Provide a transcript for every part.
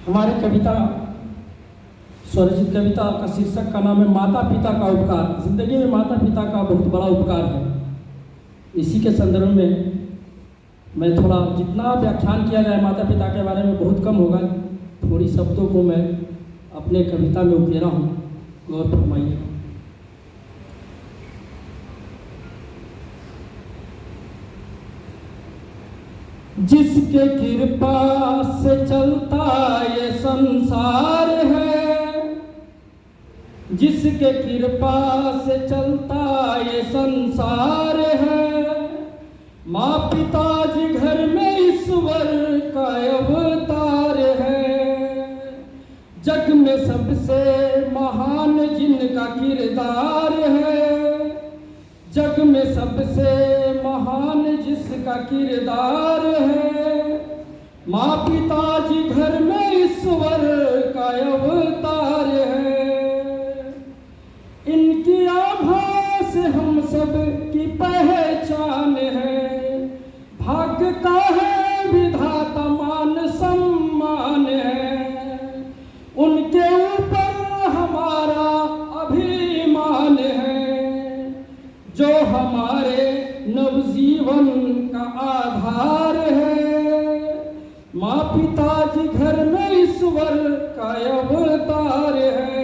हमारे कविता स्वरचित कविता का शीर्षक का नाम है माता पिता का उपकार। जिंदगी में माता पिता का बहुत बड़ा उपकार है। इसी के संदर्भ में मैं थोड़ा जितना व्याख्यान किया जाए माता पिता के बारे में बहुत कम होगा। थोड़ी शब्दों को मैं अपने कविता में उकेरा हूँ, गौर फरमाइए। जिसके कृपा से चलता ये संसार है, जिसके कृपा से चलता ये संसार है, माँ पिताजी घर में ईश्वर का अवतार है। जग में सबसे महान जिनका किरदार है, जग में सबसे महान जिसका किरदार है, माँ पिताजी घर में ईश्वर का अवतार है। इनकी आभा से हम सब की पहचान है, भाग्य का है विधाता मान सम्मान है। उनके ऊपर हमारा अभिमान है, जो हमारे नवजीवन का आधार है। माँ पिताजी घर में ईश्वर का अवतार है।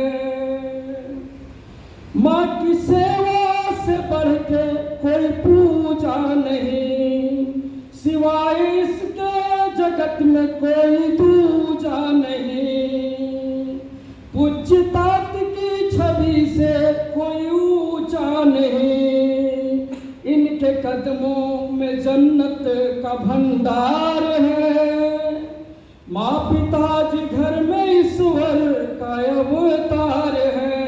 माँ की सेवा से बढ़ के कोई पूजा नहीं, सिवाय इसके जगत में कोई दूजा नहीं। पूज्य तात की छवि से कोई ऊंचा नहीं, इनके कदमों में जन्नत का भंडार है। माँ पिताजी घर में ईश्वर का अवतार है।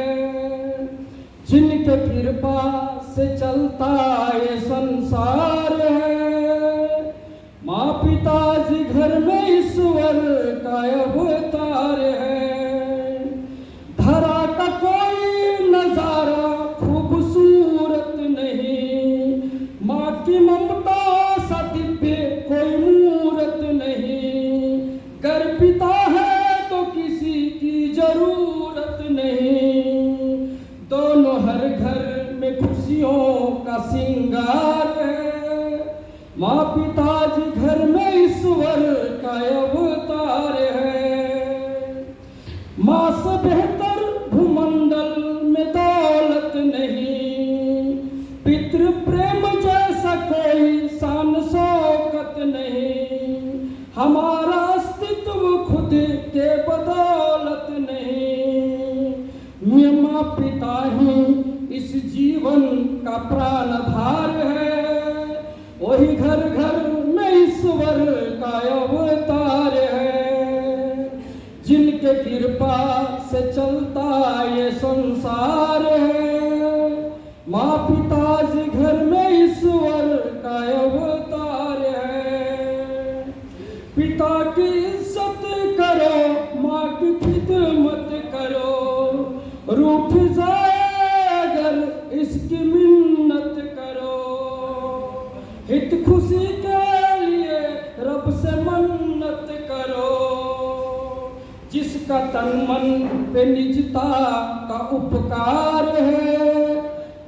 जिनके कृपा से चलता ये संसार है, माँ पिताजी घर में ईश्वर का अवतार है। धरा का कोई नजारा खूबसूरत नहीं, माँ की ममता सा दिव्य कोई मूरत नहीं। घर पिता है तो किसी की जरूरत नहीं, दोनों हर घर में खुशियों का श्रृंगार है। माँ पिताजी घर में ईश्वर का अवतार है। माँ से बेहतर भूमंडल में दौलत नहीं, पितृ प्रेम जैसा कोई शान शौकत नहीं। हमारा अस्तित्व खुद के बदौलत नहीं, माँ पिता ही इस जीवन का प्राणधार है। वही घर घर में ईश्वर का अवतार है। जिनके कृपा से चलता ये संसार है, माँ पिताजी घर में ईश्वर का अवतार है। पिता की इज्जत करो, माँ की खिदमत करो, रूठ जाए अगर इसकी मिन्नत करो। हित खुशी के लिए रब से मन्नत करो, जिसका तन मन पे निजता का उपकार है।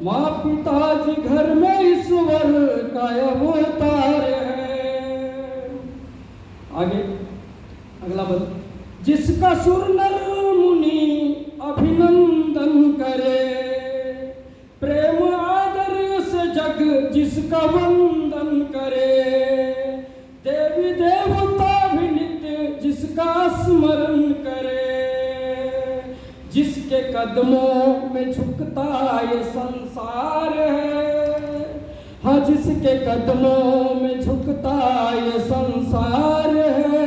माँ पिताजी घर में ईश्वर का अवतार है। आगे अगला बल। जिसका सुर नर मुनि अभिनंदन करे, प्रेम आदर से जग जिसका वंदन करे। देवी देवता भी नित्य जिसका स्मरण करे, जिसके कदमों में झुकता ये संसार है। हाँ, जिसके कदमों में झुकता ये संसार है।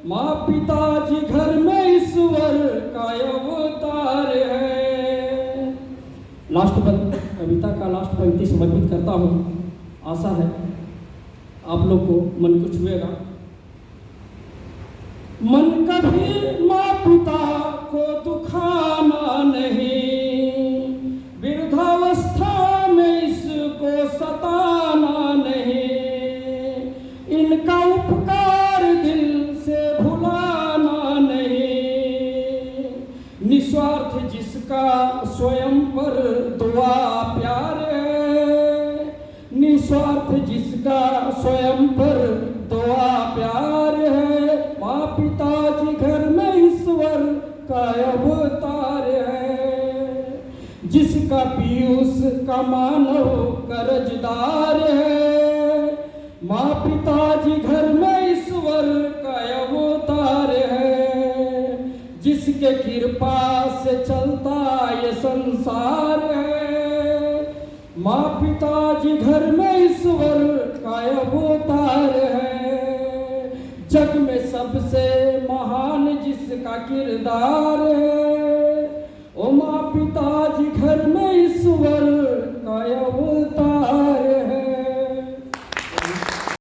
माँ पिताजी घर में ईश्वर का अवतार है। लास्ट कविता का लास्ट पंक्ति समर्पित करता हूँ। आशा है आप लोग को मन को छुएगा। मन कभी माँ पिता को दुखाना नहीं, वृद्धावस्था में इसको सताना नहीं। इनका उपकार दिल से भुलाना मानव कर्जदार है। माँ पिताजी घर में ईश्वर का अवतार है। जिसके कृपा से चलता ये संसार है। माँ पिताजी घर में ईश्वर का अवतार है। जग में सबसे महान जिसका किरदार है।